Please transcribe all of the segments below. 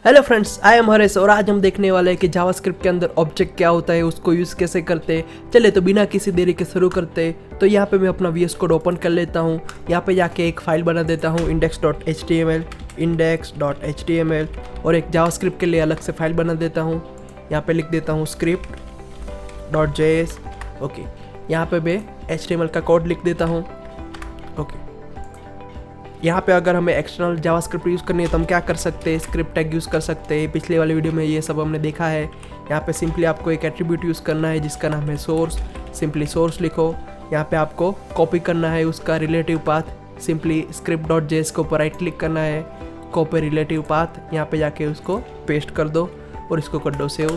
Hello friends, I am Haresh और आज हम देखने वाले हैं कि जावास्क्रिप्ट के अंदर ऑब्जेक्ट क्या होता है, उसको यूज़ कैसे करते हैं। चले तो बिना किसी देरी के शुरू करते हैं। तो यहाँ पे मैं अपना VS कोड ओपन कर लेता हूँ। यहाँ पे जाके एक फाइल बना देता हूँ index.html और एक जावास्क्रिप्ट के लिए अलग से फाइल बना देता हूँ। यहाँ पे लिख देता हूँ script.js। ओके, यहाँ पे मैं HTML का कोड लिख देता हूँ। ओके, यहाँ पे अगर हमें एक्सटर्नल जावास्क्रिप्ट यूज़ करनी है तो हम क्या कर सकते हैं, स्क्रिप्ट टैग यूज़ कर सकते हैं। पिछले वाले वीडियो में ये सब हमने देखा है। यहाँ पे सिंपली आपको एक एट्रीब्यूट यूज़ करना है जिसका नाम है सोर्स। सिंपली सोर्स लिखो। यहाँ पे आपको कॉपी करना है उसका रिलेटिव पाथ। सिंपली script.js के ऊपर राइट क्लिक करना है, कॉपी रिलेटिव पाथ। यहाँ पे जाके उसको पेस्ट कर दो और इसको कर दो सेव।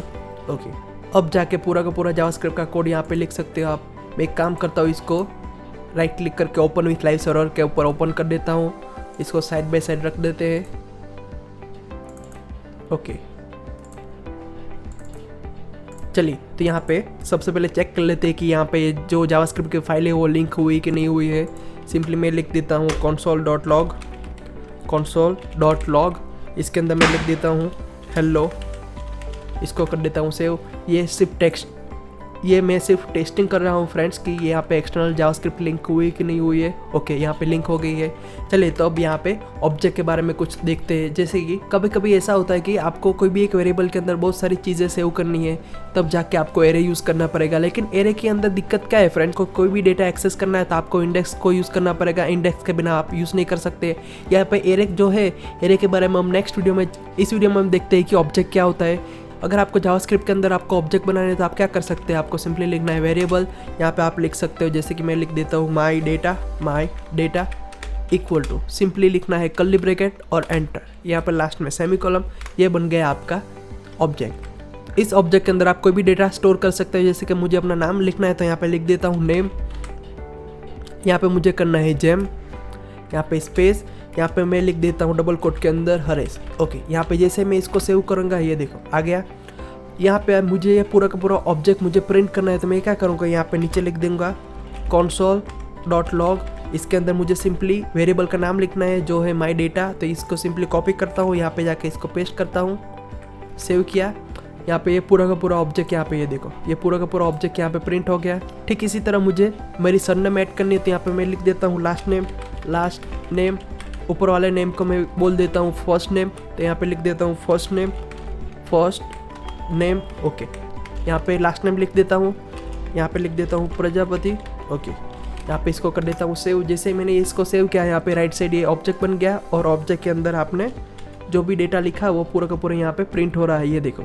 ओके, अब जाके पूरा का पूरा जावास्क्रिप्ट का कोड यहाँ पे लिख सकते हो आप। मैं एक काम करता हूँ, इसको राइट क्लिक करके ओपन विथ लाइव सर्वर के ऊपर ओपन कर देता हूँ। इसको साइड बाय साइड रख देते हैं। ओके, चलिए तो यहाँ पे सबसे पहले चेक कर लेते हैं कि यहाँ पे जो जावास्क्रिप्ट की फाइल है वो लिंक हुई कि नहीं हुई है। सिंपली मैं लिख देता हूँ console.log। इसके अंदर मैं लिख देता हूँ हेलो। इसको कर देता हूँ सेव। ये मैं सिर्फ टेस्टिंग कर रहा हूँ फ्रेंड्स कि यहाँ पे एक्सटर्नल जावास्क्रिप्ट लिंक हुई कि नहीं हुई है। ओके, यहाँ पे लिंक हो गई है। चलिए तो अब यहाँ पे ऑब्जेक्ट के बारे में कुछ देखते हैं। जैसे कि कभी कभी ऐसा होता है कि आपको कोई भी एक वेरिएबल के अंदर बहुत सारी चीज़ें सेव करनी है, तब जाके आपको एरे यूज़ करना पड़ेगा। लेकिन एरे के अंदर दिक्कत क्या है फ्रेंड्स, को कोई भी डेटा एक्सेस करना है तो आपको इंडेक्स को यूज़ करना पड़ेगा। इंडेक्स के बिना आप यूज़ नहीं कर सकते। यहाँ पे एरे जो है, एरे के बारे में हम नेक्स्ट वीडियो में, इस वीडियो में हम देखते हैं कि ऑब्जेक्ट क्या होता है। अगर आपको जावास्क्रिप्ट के अंदर आपको ऑब्जेक्ट बनाने है तो आप क्या कर सकते हैं, आपको सिंपली लिखना है वेरिएबल। यहाँ पे आप लिख सकते हो, जैसे कि मैं लिख देता हूँ my data equal to, simply लिखना है कर्ली ब्रैकेट और एंटर। यहाँ पर लास्ट में सेमीकोलन। ये बन गया आपका ऑब्जेक्ट। इस ऑब्जेक्ट के अंदर आप कोई भी डेटा स्टोर कर सकते हो। जैसे कि मुझे अपना नाम लिखना है तो यहाँ पे लिख देता हूँ नेम। यहाँ पे मुझे करना है जेम, यहाँ पे स्पेस, यहाँ पे मैं लिख देता हूँ डबल कोट के अंदर हरेश। ओके, यहाँ पे जैसे मैं इसको सेव करूँगा, ये देखो आ गया। यहाँ पे मुझे ये पूरा का पूरा ऑब्जेक्ट मुझे प्रिंट करना है तो मैं क्या करूँगा, यहाँ पे नीचे लिख दूँगा console.log। इसके अंदर मुझे सिंपली वेरिएबल का नाम लिखना है जो है माई डेटा। तो इसको सिंपली कॉपी करता हूँ, यहाँ पे जाके इसको पेस्ट करता हूँ। सेव किया। यहाँ पे ये पूरा का पूरा ऑब्जेक्ट, यहाँ पे ये देखो, ये पूरा का पूरा ऑब्जेक्ट यहाँ पे प्रिंट हो गया। ठीक इसी तरह मुझे मेरी सरनेम ऐड करनी है तो यहाँ पे मैं लिख देता हूँ लास्ट नेम। ऊपर वाले नेम को मैं बोल देता हूँ फर्स्ट नेम। तो यहाँ पे लिख देता हूँ फर्स्ट नेम। ओके, यहाँ पे लास्ट नेम लिख देता हूँ। यहाँ पे लिख देता हूँ प्रजापति। ओके, यहाँ पे इसको कर देता हूँ सेव। जैसे मैंने इसको सेव किया, यहाँ पे राइट साइड ये ऑब्जेक्ट बन गया और ऑब्जेक्ट के अंदर आपने जो भी डेटा लिखा वो पूरा का पूरा यहाँ पे प्रिंट हो रहा है। ये देखो,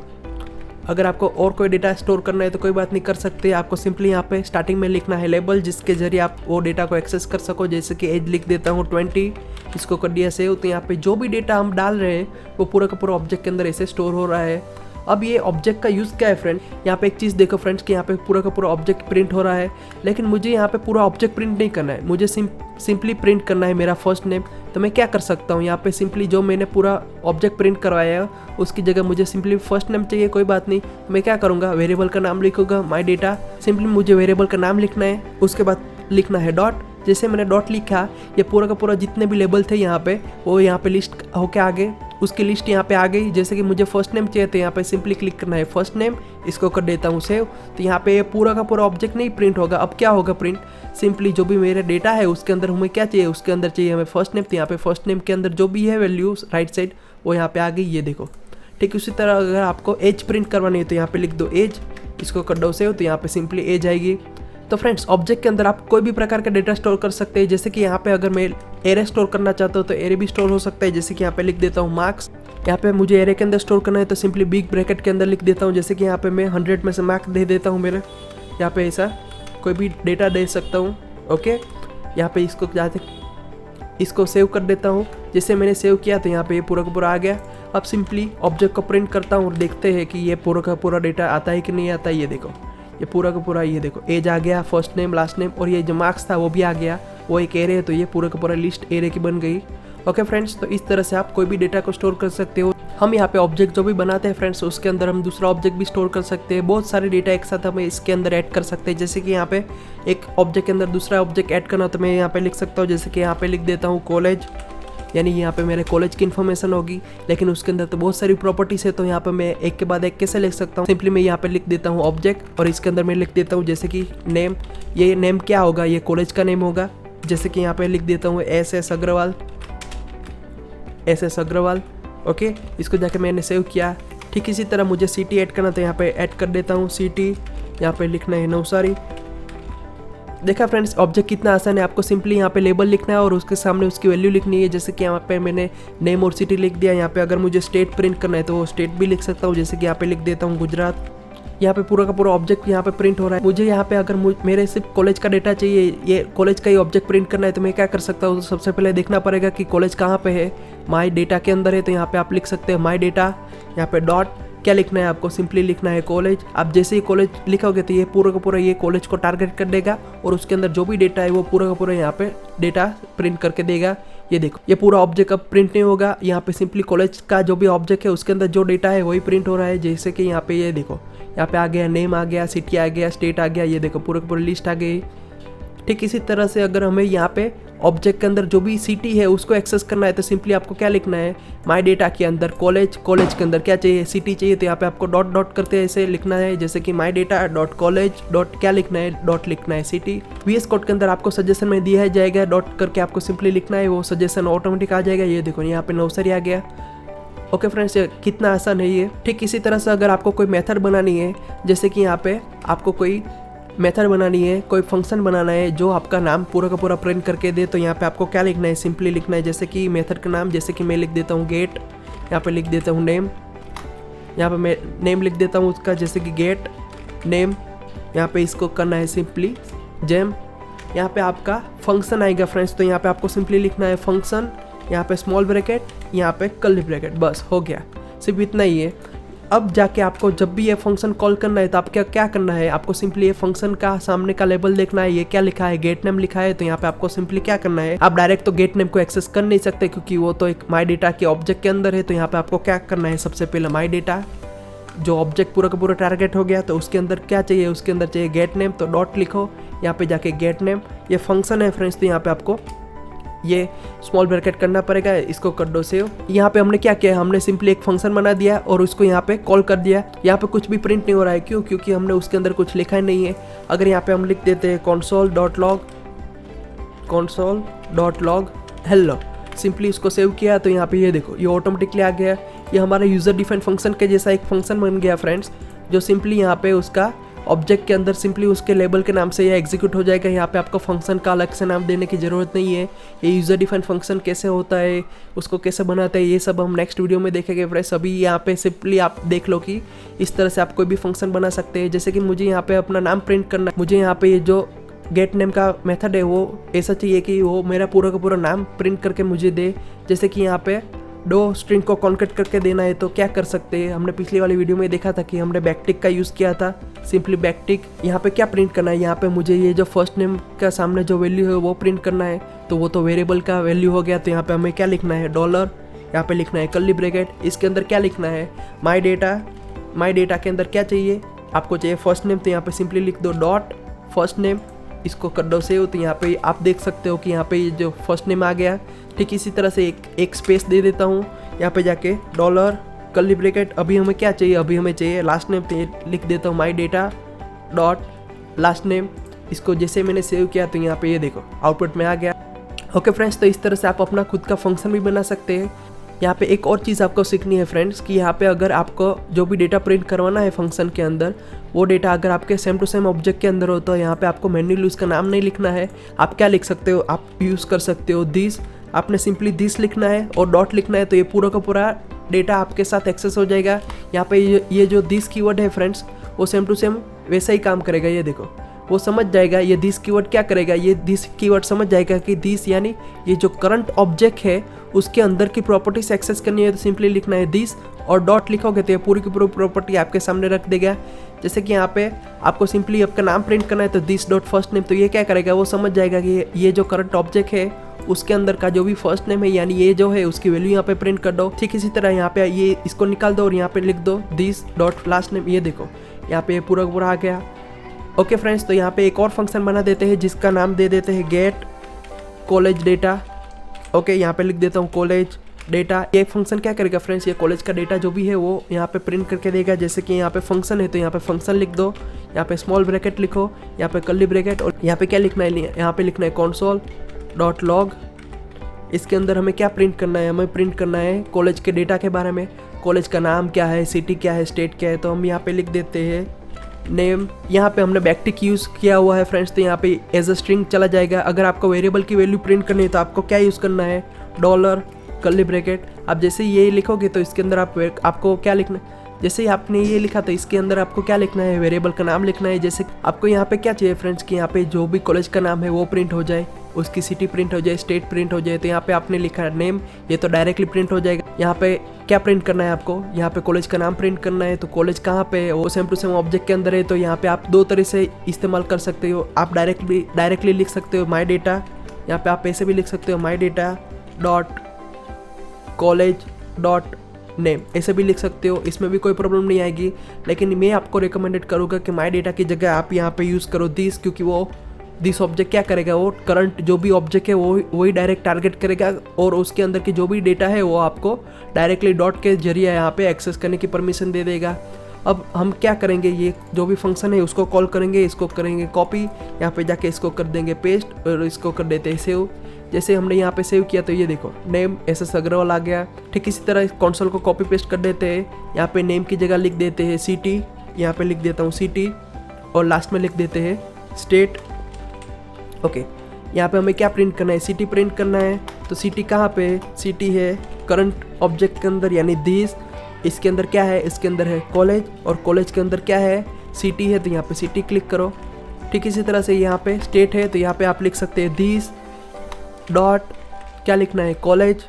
अगर आपको और कोई डेटा स्टोर करना है तो कोई बात नहीं, कर सकते। आपको सिंपली यहाँ पे स्टार्टिंग में लिखना है लेबल, जिसके जरिए आप वो डेटा को एक्सेस कर सको। जैसे कि एज लिख देता हूँ 20। इसको कर दिया सेव। तो यहाँ पे जो भी डेटा हम डाल रहे हैं वो पूरा का पूरा ऑब्जेक्ट के अंदर ऐसे स्टोर हो रहा है। अब ये ऑब्जेक्ट का यूज़ क्या है फ्रेंड, यहाँ पे एक चीज़ देखो फ्रेंड्स कि यहाँ पे पूरा का पूरा ऑब्जेक्ट प्रिंट हो रहा है। लेकिन मुझे यहाँ पे पूरा ऑब्जेक्ट प्रिंट नहीं करना है, मुझे सिंपली प्रिंट करना है मेरा फर्स्ट नेम। तो मैं क्या कर सकता हूँ, यहाँ पे सिंपली जो मैंने पूरा ऑब्जेक्ट प्रिंट करवाया है उसकी जगह मुझे सिंपली फर्स्ट नेम चाहिए। कोई बात नहीं, तो मैं क्या करूँगा, वेरिएबल का नाम लिखूँगा माई डेटा। सिंपली मुझे वेरिएबल का नाम लिखना है, उसके बाद लिखना है डॉट। जैसे मैंने डॉट लिखा, ये पूरा का पूरा जितने भी लेबल थे यहाँ पे वो यहाँ पे लिस्ट होके आ गए, उसकी लिस्ट यहाँ पे आ गई। जैसे कि मुझे फर्स्ट नेम चाहिए तो यहाँ पे सिंपली क्लिक करना है फर्स्ट नेम। इसको कर देता हूँ सेव। तो यहाँ पे पूरा का पूरा ऑब्जेक्ट नहीं प्रिंट होगा। अब क्या होगा प्रिंट, सिंपली जो भी मेरा डेटा है उसके अंदर हमें क्या चाहिए, उसके अंदर चाहिए हमें फर्स्ट नेम। तो यहाँ पे फर्स्ट नेम के अंदर जो भी है वैल्यू राइट साइड वो यहाँ पे आ गई। ये देखो, ठीक उसी तरह अगर आपको एज प्रिंट करवानी है तो यहाँ पे लिख दो एज। इसको कर दो सेव। तो यहाँ पे सिंपली एज आएगी। तो फ्रेंड्स, ऑब्जेक्ट के अंदर आप कोई भी प्रकार का डेटा स्टोर कर सकते हैं। जैसे कि यहाँ पे अगर मैं एरे स्टोर करना चाहता हूँ तो एरे भी स्टोर हो सकता है। जैसे कि यहाँ पे लिख देता हूँ मार्क्स। यहाँ पे मुझे एरे के अंदर स्टोर करना है तो सिंपली बिग ब्रैकेट के अंदर लिख देता हूँ। जैसे कि यहाँ पे मैं 100 में से मार्क्स दे देता हूँ मेरे। यहाँ पे ऐसा कोई भी डेटा दे सकता हूँ। ओके, यहाँ पे इसको जाते इसको सेव कर देता हूँ। जैसे मैंने सेव किया तो यहाँ पे ये पूरा का पूरा आ गया। अब सिंपली ऑब्जेक्ट को प्रिंट करता हूँ और देखते हैं कि ये पूरा का पूरा डेटा आता है कि नहीं आता है। ये देखो, ये पूरा का पूरा, ये देखो एज आ गया, फर्स्ट नेम, लास्ट नेम, और ये जो मार्क्स था वो भी आ गया। वो एक एरे है तो ये पूरा का पूरा लिस्ट एरे की बन गई। ओके फ्रेंड्स, तो इस तरह से आप कोई भी डेटा को स्टोर कर सकते हो। हम यहाँ पे ऑब्जेक्ट जो भी बनाते हैं फ्रेंड्स, उसके अंदर हम दूसरा ऑब्जेक्ट भी स्टोर कर सकते हैं। बहुत सारे डेटा एक साथ हमें इसके अंदर ऐड कर सकते हैं। जैसे कि यहाँ पे एक ऑब्जेक्ट के अंदर दूसरा ऑब्जेक्ट ऐड करना तो मैं यहाँ पे लिख सकता हूँ। जैसे कि यहाँ पे लिख देता हूँ कॉलेज। यानी यहाँ पे मेरे कॉलेज की इन्फॉर्मेशन होगी, लेकिन उसके अंदर तो बहुत सारी प्रॉपर्टीज है, तो यहाँ पे मैं एक के बाद एक कैसे लिख सकता हूँ। सिंपली मैं यहाँ पे लिख देता हूँ ऑब्जेक्ट, और इसके अंदर मैं लिख देता हूँ जैसे कि नेम। ये नेम क्या होगा, ये कॉलेज का नेम होगा। जैसे कि यहाँ पे लिख देता हूँ SS Agarwal, SS Agarwal. Okay, इसको जाके मैंने सेव किया। ठीक इसी तरह मुझे सिटी ऐड करना, तो यहाँ पे ऐड कर देता हूँ सिटी। यहाँ पे लिखना है नवसारी। देखा फ्रेंड्स, ऑब्जेक्ट कितना आसान है। आपको सिंपली यहाँ पे लेबल लिखना है और उसके सामने उसकी वैल्यू लिखनी है। जैसे कि यहाँ पे मैंने नेम और सिटी लिख दिया। यहाँ पे अगर मुझे स्टेट प्रिंट करना है तो वो स्टेट भी लिख सकता हूँ। जैसे कि यहाँ पे लिख देता हूँ गुजरात। यहाँ पे पूरा का पूरा ऑब्जेक्ट यहाँ पे प्रिंट हो रहा है। मुझे यहाँ पे अगर मेरे सिर्फ कॉलेज का डेटा चाहिए, ये कॉलेज का ही ऑब्जेक्ट प्रिंट करना है, तो मैं क्या कर सकता हूँ। तो सबसे पहले देखना पड़ेगा कि कॉलेज कहाँ पे है। माई डेटा के अंदर है, तो यहाँ पे आप लिख सकते हैं माई डेटा। यहाँ पे डॉट क्या लिखना है, आपको सिंपली लिखना है कॉलेज। आप जैसे ही कॉलेज लिखोगे तो ये पूरा का पूरा ये कॉलेज को टारगेट कर देगा, और उसके अंदर जो भी डेटा है वो पूरा का पूरा यहाँ पे डेटा प्रिंट करके देगा। ये देखो, ये पूरा ऑब्जेक्ट अब प्रिंट नहीं होगा। यहाँ पे सिंपली कॉलेज का जो भी ऑब्जेक्ट है उसके अंदर जो डेटा है वही प्रिंट हो रहा है। जैसे कि यहाँ पे ये देखो, यहाँ पे आ गया नेम, आ गया सिटी, आ गया स्टेट, आ गया। ये देखो पूरा का पूरा लिस्ट आ गई। ठीक इसी तरह से अगर हमें यहाँ पे ऑब्जेक्ट के अंदर जो भी सिटी है उसको एक्सेस करना है, तो सिंपली आपको क्या लिखना है, माई डेटा के अंदर कॉलेज, कॉलेज के अंदर क्या चाहिए, सिटी चाहिए, तो यहाँ पे आपको डॉट डॉट करते ऐसे लिखना है। जैसे कि my data dot college dot क्या लिखना है, डॉट लिखना है सिटी। VS कोड के अंदर आपको सजेशन में दिया जाएगा, डॉट करके आपको सिंपली लिखना है, वो सजेशन ऑटोमेटिक आ जाएगा। ये देखो यहाँ पे नवसारी आ गया। ओके फ्रेंड्स, कितना आसान है ये। ठीक इसी तरह से अगर आपको कोई मेथड बनानी है, जैसे कि यहाँ पे आपको कोई मेथड बनानी है, कोई फंक्शन बनाना है जो आपका नाम पूरा का पूरा प्रिंट करके दे, तो यहाँ पे आपको क्या लिखना है, सिंपली लिखना है जैसे कि मेथड का नाम। जैसे कि मैं लिख देता हूँ गेट, यहाँ पे लिख देता हूँ नेम, यहाँ पे मैं नेम लिख देता हूँ उसका, जैसे कि गेट नेम। यहाँ पे इसको करना है सिंपली जेम। यहाँ पे आपका फंक्शन आएगा फ्रेंड्स, तो यहाँ पे आपको सिंपली लिखना है फंक्शन, यहाँ पे स्मॉल ब्रैकेट, यहाँ पे कर्ली ब्रैकेट, बस हो गया, सिर्फ इतना ही है। अब जाके आपको जब भी ये फंक्शन कॉल करना है तो आप क्या करना है, आपको सिंपली ये फंक्शन का सामने का लेबल देखना है, ये क्या लिखा है, गेट नेम लिखा है। तो यहाँ पे आपको सिंपली क्या करना है, आप डायरेक्ट तो गेट नेम को एक्सेस कर नहीं सकते क्योंकि वो तो एक माई डेटा के ऑब्जेक्ट के अंदर है। तो यहाँ पे आपको क्या करना है, सबसे पहले माई डेटा जो ऑब्जेक्ट पूरा का पूरा टारगेट हो गया, तो उसके अंदर क्या चाहिए, उसके अंदर चाहिए गेट नेम, तो डॉट लिखो, यहाँ पे जाके गेट नेम। ये फंक्शन है फ्रेंड्स, तो यहाँ पे आपको ये स्मॉल ब्रैकेट करना पड़ेगा, इसको कर दो सेव। यहाँ पे हमने क्या किया, हमने सिंपली एक फंक्शन बना दिया और उसको यहाँ पे कॉल कर दिया। यहाँ पे कुछ भी प्रिंट नहीं हो रहा है, क्यों, क्योंकि हमने उसके अंदर कुछ लिखा ही नहीं है। अगर यहाँ पे हम लिख देते हैं console.log हेलो, सिंपली इसको सेव किया, तो यहाँ पे ये देखो ये ऑटोमेटिकली आ गया। ये हमारा यूजर डिफाइंड फंक्शन के जैसा एक फंक्शन बन गया फ्रेंड्स, जो सिंपली यहाँ पे उसका ऑब्जेक्ट के अंदर सिंपली उसके लेबल के नाम से ये एग्जीक्यूट हो जाएगा। यहाँ पे आपको फंक्शन का अलग से नाम देने की ज़रूरत नहीं है। ये यूज़र डिफाइंड फंक्शन कैसे होता है, उसको कैसे बनाता है, ये सब हम नेक्स्ट वीडियो में देखेंगे फ्रेंड्स। अभी यहाँ पे सिंपली आप देख लो कि इस तरह से आप कोई भी फंक्शन बना सकते हैं। जैसे कि मुझे यहाँ पे अपना नाम प्रिंट करना है, मुझे यहाँ पे ये जो गेट नेम का मेथड है वो ऐसा चाहिए कि वो मेरा पूरा का पूरा नाम प्रिंट करके मुझे दे। जैसे कि यहाँ पे दो स्ट्रिंग को कॉन्केट करके देना है, तो क्या कर सकते हैं, हमने पिछली वाली वीडियो में देखा था कि हमने बैकटिक का यूज़ किया था। सिंपली बैकटिक, यहाँ पे क्या प्रिंट करना है, यहाँ पे मुझे ये जो फर्स्ट नेम का सामने जो वैल्यू है वो प्रिंट करना है, तो वो तो वेरिएबल का वैल्यू हो गया। तो यहाँ पे हमें क्या लिखना है, डॉलर, यहाँ पे लिखना है कर्ली ब्रैकेट, इसके अंदर क्या लिखना है, माई डेटा के अंदर क्या चाहिए, आपको चाहिए फर्स्ट नेम, तो यहाँ पे सिंपली लिख दो डॉट फर्स्ट नेम, इसको कर दो सेव। तो यहाँ पे आप देख सकते हो कि यहाँ पे ये जो फर्स्ट नेम आ गया। ठीक इसी तरह से एक स्पेस दे देता हूँ, यहाँ पे जाके डॉलर कर्ली ब्रैकेट। अभी हमें क्या चाहिए, अभी हमें चाहिए लास्ट नेम, तो लिख देता हूँ my data dot last name. इसको जैसे मैंने सेव किया तो यहाँ पे ये देखो आउटपुट में आ गया। ओके फ्रेंड्स, तो इस तरह से आप अपना खुद का फंक्शन भी बना सकते हैं। यहाँ पे एक और चीज़ आपको सीखनी है फ्रेंड्स कि यहाँ पे अगर आपको जो भी डेटा प्रिंट करवाना है फंक्शन के अंदर, वो डेटा अगर आपके सेम टू सेम ऑब्जेक्ट के अंदर हो, तो यहाँ पे आपको मैन्युअली उसका नाम नहीं लिखना है। आप क्या लिख सकते हो, आप यूज़ कर सकते हो दिस, आपने सिंपली दिस लिखना है और डॉट लिखना है, तो ये पूरा का पूरा डेटा आपके साथ एक्सेस हो जाएगा। यहाँ पे ये जो दिस कीवर्ड है फ्रेंड्स, वो सेम टू सेम वैसा ही काम करेगा। ये देखो वो समझ जाएगा, ये दिस कीवर्ड क्या करेगा, ये दिस कीवर्ड समझ जाएगा कि दिस यानी ये जो करंट ऑब्जेक्ट है उसके अंदर की प्रॉपर्टीज एक्सेस करनी है, तो सिंपली लिखना है दिस और डॉट लिखोगे तो ये पूरी की पूरी प्रॉपर्टी आपके सामने रख देगा। जैसे कि यहाँ पे आपको सिंपली आपका नाम प्रिंट करना है, तो दिस डॉट फर्स्ट नेम, तो ये क्या करेगा, वो समझ जाएगा कि ये जो करंट ऑब्जेक्ट है उसके अंदर का जो भी फर्स्ट नेम है यानी ये जो है उसकी वैल्यू यहाँ पे प्रिंट कर दो। ठीक इसी तरह यहाँ पे ये इसको निकाल दो और यहाँ पे लिख दो दिस डॉट लास्ट नेम। ये देखो यहाँ पे पूरा पूरा आ गया। ओके फ्रेंड्स, तो यहाँ पे एक और फंक्शन बना देते हैं जिसका नाम दे देते हैं गेट कॉलेज डेटा। ओके, यहाँ पे लिख देता हूँ कॉलेज डेटा। ये फंक्शन क्या करेगा फ्रेंड्स, ये कॉलेज का डेटा जो भी है वो यहाँ पे प्रिंट करके देगा। जैसे कि यहाँ पे फंक्शन है तो यहाँ पे फंक्शन लिख दो, यहाँ पे स्मॉल ब्रैकेट लिखो, यहाँ पे कर्ली ब्रैकेट, और यहाँ पे क्या लिखना है, यहाँ पे लिखना है console.log। इसके अंदर हमें क्या प्रिंट करना है, हमें प्रिंट करना है कॉलेज के डेटा के बारे में। कॉलेज का नाम क्या है, सिटी क्या है, स्टेट क्या है, तो हम यहाँ पे लिख देते हैं नेम। यहाँ पे हमने बैकटिक यूज़ किया हुआ है फ्रेंड्स, तो यहाँ पे एज अ स्ट्रिंग चला जाएगा। अगर आपको वेरिएबल की वैल्यू प्रिंट करनी है तो आपको क्या यूज़ करना है, डॉलर कर्ली ब्रैकेट। आप जैसे ये लिखोगे तो इसके अंदर आपको क्या लिखना है, जैसे ही आपने ये लिखा तो इसके अंदर आपको क्या लिखना है, वेरिएबल का नाम लिखना है। जैसे आपको यहाँ पे क्या चाहिए फ्रेंड्स कि यहाँ पे जो भी कॉलेज का नाम है वो प्रिंट हो जाए, उसकी सिटी प्रिंट हो जाए, स्टेट प्रिंट हो जाए। तो यहाँ पे आपने लिखा है नेम, ये तो डायरेक्टली प्रिंट हो जाएगा। यहाँ पे क्या प्रिंट करना है आपको, यहाँ पे कॉलेज का नाम प्रिंट करना है। तो कॉलेज कहाँ पे है, वो सेम टू सेम ऑब्जेक्ट के अंदर है। तो यहाँ पे आप दो तरह से इस्तेमाल कर सकते हो। आप डायरेक्टली लिख सकते हो माई डेटा, यहाँ पे आप ऐसे भी लिख सकते हो my data dot college dot name, ऐसे भी लिख सकते हो, इसमें भी कोई प्रॉब्लम नहीं आएगी। लेकिन मैं आपको रिकमेंडेड करूँगा कि माई डेटा की जगह आप यहाँ पे यूज़ करो दिस, क्योंकि वो दिस ऑब्जेक्ट क्या करेगा, वो करंट जो भी ऑब्जेक्ट है वही डायरेक्ट टारगेट करेगा, और उसके अंदर की जो भी डेटा है वो आपको डायरेक्टली डॉट के जरिए यहाँ पे एक्सेस करने की परमिशन दे देगा। अब हम क्या करेंगे, ये जो भी फंक्शन है उसको कॉल करेंगे, इसको करेंगे कॉपी, यहाँ पे जाके इसको कर देंगे पेस्ट, और इसको कर देते हैं सेव। जैसे हमने यहाँ पे सेव किया तो ये देखो नेम SS अग्रवाल आ गया। ठीक इसी तरह कंसोल को कॉपी पेस्ट कर देते हैं, यहाँ पे नेम की जगह लिख देते हैं सिटी, यहाँ पे लिख देता हूँ सिटी, और लास्ट में लिख देते हैं स्टेट। ओके, यहाँ पे हमें क्या प्रिंट करना है, सिटी प्रिंट करना है। तो सिटी कहाँ पे है, सिटी है करंट ऑब्जेक्ट के अंदर, यानी दिस। इसके अंदर क्या है, इसके अंदर है कॉलेज, और कॉलेज के अंदर क्या है, सिटी है, तो यहाँ पे सिटी क्लिक करो। ठीक इसी तरह से यहाँ पे स्टेट है, तो यहाँ पे आप लिख सकते हैं दिस डॉट क्या लिखना है, कॉलेज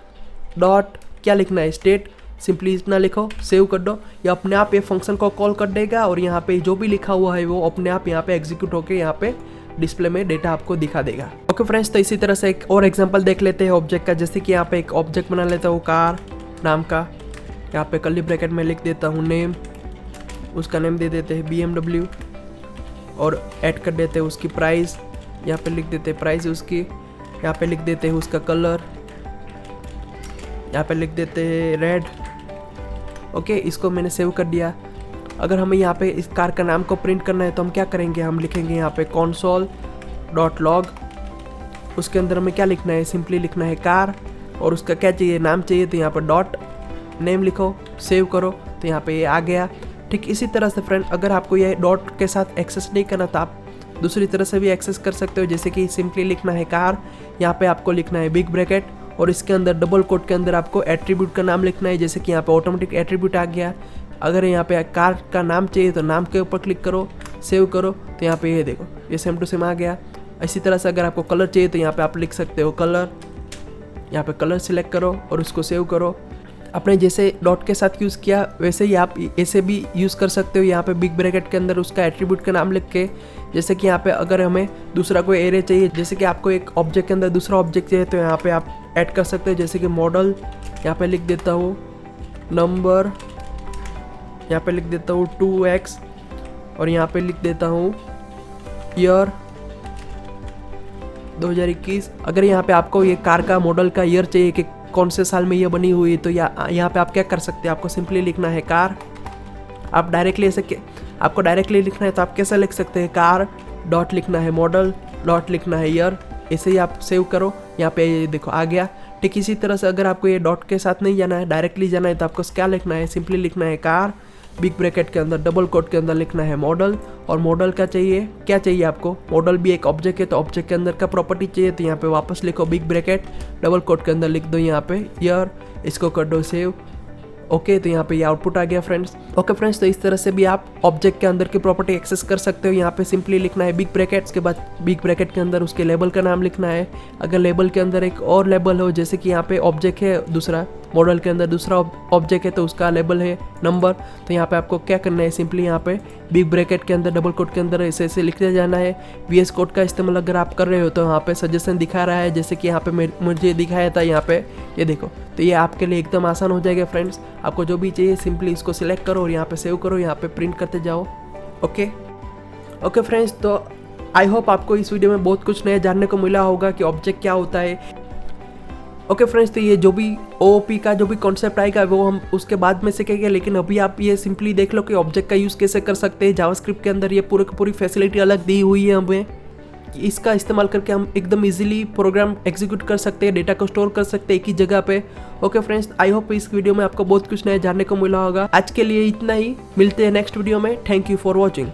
डॉट क्या लिखना है, स्टेट। सिंपली इतना लिखो, सेव कर दो, ये अपने आप ये फंक्शन को कॉल कर देगा, और यहाँ पे जो भी लिखा हुआ है वो अपने आप यहाँ पे एग्जीक्यूट होकर यहाँ पे डिस्प्ले में डेटा आपको दिखा देगा। ओके फ्रेंड्स, तो इसी तरह से एक और एग्जांपल देख लेते हैं ऑब्जेक्ट का। जैसे कि यहाँ पे एक ऑब्जेक्ट बना लेता हूँ कार नाम का, यहाँ पे कर्ली ब्रैकेट में लिख देता हूँ नेम, उसका नेम दे देते हैं BMW, और ऐड कर देते हैं उसकी प्राइस, यहाँ पे लिख देते हैं प्राइस उसकी, यहाँ पे लिख देते हैं उसका कलर, यहाँ पे लिख देते हैं रेड। ओके, इसको मैंने सेव कर दिया। अगर हमें यहाँ पे इस कार का नाम को प्रिंट करना है तो हम क्या करेंगे, हम लिखेंगे यहाँ पे console.log। उसके अंदर हमें क्या लिखना है, सिंपली लिखना है कार, और उसका क्या चाहिए, नाम चाहिए, तो यहाँ पर डॉट नेम लिखो, सेव करो, तो यहाँ पे ये आ गया। ठीक इसी तरह से फ्रेंड, अगर आपको ये डॉट के साथ एक्सेस नहीं करना तो आप दूसरी तरह से भी एक्सेस कर सकते हो। जैसे कि सिंपली लिखना है कार, यहाँ पे आपको लिखना है बिग ब्रैकेट, और इसके अंदर डबल कोट के अंदर आपको एट्रीब्यूट का नाम लिखना है। जैसे कि यहाँ पे ऑटोमेटिक एट्रीब्यूट आ गया। अगर यहाँ पे कार का नाम चाहिए तो नाम के ऊपर क्लिक करो, सेव करो, तो यहाँ पे ये देखो ये सेम टू सेम आ गया। इसी तरह से अगर आपको कलर चाहिए तो यहाँ पे आप लिख सकते हो कलर, यहाँ पे कलर सिलेक्ट करो और उसको सेव करो। आपने जैसे डॉट के साथ यूज़ किया वैसे ही आप ऐसे भी यूज़ कर सकते हो। यहाँ पे बिग ब्रैकेट के अंदर उसका एट्रीब्यूट का नाम लिख के, जैसे कि यहाँ पे अगर हमें दूसरा कोई एरे चाहिए, जैसे कि आपको एक ऑब्जेक्ट के अंदर दूसरा ऑब्जेक्ट चाहिए, तो यहाँ पे आप ऐड कर सकते हो। जैसे कि मॉडल, यहाँ पे लिख देता हूँ नंबर, यहाँ पे लिख देता हूँ 2x, और यहाँ पे लिख देता हूँ ईयर 2021। अगर यहाँ पे आपको ये कार का मॉडल का ईयर चाहिए कि कौन से साल में ये बनी हुई, तो यहाँ पे आप क्या कर सकते हैं, आपको सिंपली लिखना है कार। आप डायरेक्टली ऐसे आपको डायरेक्टली लिखना है तो आप कैसे लिख सकते हैं, कार डॉट लिखना है मॉडल डॉट लिखना है ईयर, ऐसे ही आप सेव करो। यहाँ पे ये देखो आ गया। ठीक इसी तरह से अगर आपको ये डॉट के साथ नहीं जाना है, डायरेक्टली जाना है, तो आपको क्या लिखना है, सिंपली लिखना है कार, बिग ब्रैकेट के अंदर डबल कोट के अंदर लिखना है मॉडल, और मॉडल का चाहिए क्या चाहिए आपको, मॉडल भी एक ऑब्जेक्ट है तो ऑब्जेक्ट के अंदर का प्रॉपर्टी चाहिए, तो यहाँ पे वापस लिखो बिग ब्रैकेट डबल कोट के अंदर लिख दो यहाँ पे ईयर, इसको कर दो सेव। ओके, तो यहाँ पे ये आउटपुट आ गया फ्रेंड्स। ओके फ्रेंड्स, तो इस तरह से भी आप ऑब्जेक्ट के अंदर की प्रॉपर्टी एक्सेस कर सकते हो। यहाँ पे सिंपली लिखना है बिग ब्रैकेट, उसके बाद बिग ब्रैकेट के अंदर उसके लेबल का नाम लिखना है। अगर लेबल के अंदर एक और लेबल हो, जैसे कि यहाँ पे ऑब्जेक्ट है दूसरा, मॉडल के अंदर दूसरा ऑब्जेक्ट है तो उसका लेबल है नंबर, तो यहाँ पे आपको क्या करना है, सिंपली यहाँ पे बिग ब्रैकेट के अंदर डबल कोट के अंदर ऐसे ऐसे लिखते जाना है। VS कोड का इस्तेमाल अगर आप कर रहे हो तो यहाँ पे सजेशन दिखा रहा है, जैसे कि यहाँ पे मुझे दिखाया था यहाँ पे, ये देखो, तो ये आपके लिए एकदम आसान हो जाएगा फ्रेंड्स। आपको जो भी चाहिए सिंपली इसको सिलेक्ट करो और यहाँ पे सेव करो, यहाँ पे प्रिंट करते जाओ। ओके फ्रेंड्स, तो आई होप आपको इस वीडियो में बहुत कुछ नया जानने को मिला होगा कि ऑब्जेक्ट क्या होता है। ओके फ्रेंड्स, तो ये जो भी ओओपी का जो भी कॉन्सेप्ट आएगा वो हम उसके बाद में सीखेंगे, लेकिन अभी आप ये सिंपली देख लो कि ऑब्जेक्ट का यूज़ कैसे कर सकते हैं। जावास्क्रिप्ट के अंदर ये पूरी की पूरी फैसिलिटी अलग दी हुई है हमें, इसका इस्तेमाल करके हम एकदम इजीली प्रोग्राम एग्जीक्यूट कर सकते हैं, डेटा को स्टोर कर सकते हैं एक ही जगह पे। ओके फ्रेंड्स, आई होप इस वीडियो में आपको बहुत कुछ नया जानने को मिला होगा। आज के लिए इतना ही, मिलते हैं नेक्स्ट वीडियो में। Thank you for watching.